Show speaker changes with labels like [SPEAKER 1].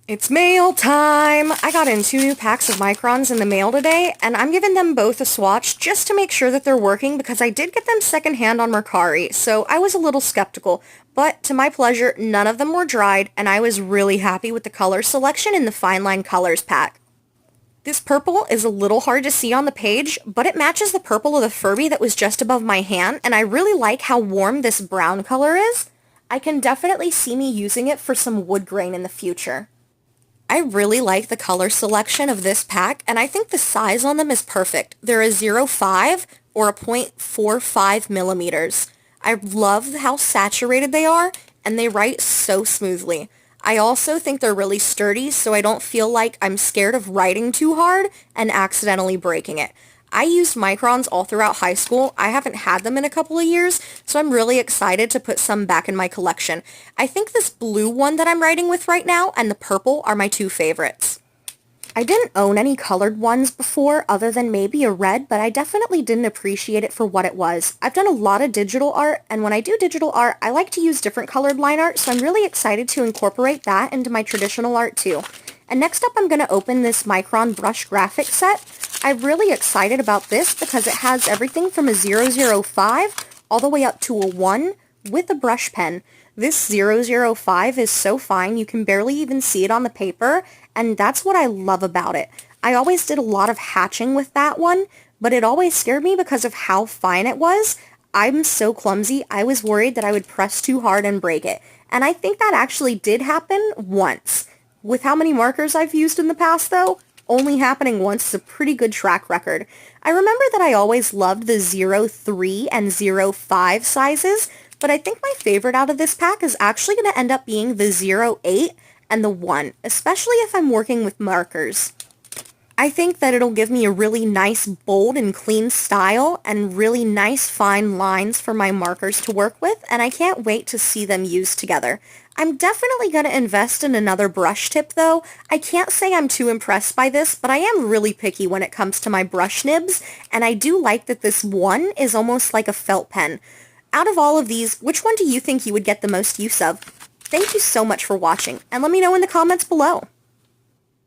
[SPEAKER 1] It's mail time! I got in 2 new packs of microns in the mail today, and I'm giving them both a swatch just to make sure that they're working because I did get them secondhand on Mercari, so I was a little skeptical. But to my pleasure, none of them were dried, and I was really happy with the color selection in the Fine Line Colors pack. This purple is a little hard to see on the page, but it matches the purple of the Furby that was just above my hand, and I really like how warm this brown color is. I can definitely see me using it for some wood grain in the future. I really like the color selection of this pack, and I think the size on them is perfect. They're a 0.5 or a 0.45 millimeters. I love how saturated they are, and they write so smoothly. I also think they're really sturdy, so I don't feel like I'm scared of writing too hard and accidentally breaking it. I used microns all throughout high school. I haven't had them in a couple of years, so I'm really excited to put some back in my collection. I think this blue one that I'm writing with right now and the purple are my 2 favorites. I didn't own any colored ones before other than maybe a red, but I definitely didn't appreciate it for what it was. I've done a lot of digital art, and when I do digital art, I like to use different colored line art, so I'm really excited to incorporate that into my traditional art too. And next up, I'm going to open this Micron brush graphic set. I'm really excited about this because it has everything from a 005 all the way up to a 1 with a brush pen. This 005 is so fine, you can barely even see it on the paper, and that's what I love about it. I always did a lot of hatching with that one, but it always scared me because of how fine it was. I'm so clumsy, I was worried that I would press too hard and break it. And I think that actually did happen once. With how many markers I've used in the past, though, only happening once is a pretty good track record. I remember that I always loved the 03 and 05 sizes, but I think my favorite out of this pack is actually going to end up being the 08 and the 1, especially if I'm working with markers. I think that it'll give me a really nice, bold, and clean style and really nice fine lines for my markers to work with, and I can't wait to see them used together. I'm definitely going to invest in another brush tip though. I can't say I'm too impressed by this, but I am really picky when it comes to my brush nibs, and I do like that this one is almost like a felt pen. Out of all of these, which one do you think you would get the most use of? Thank you so much for watching, and let me know in the comments below.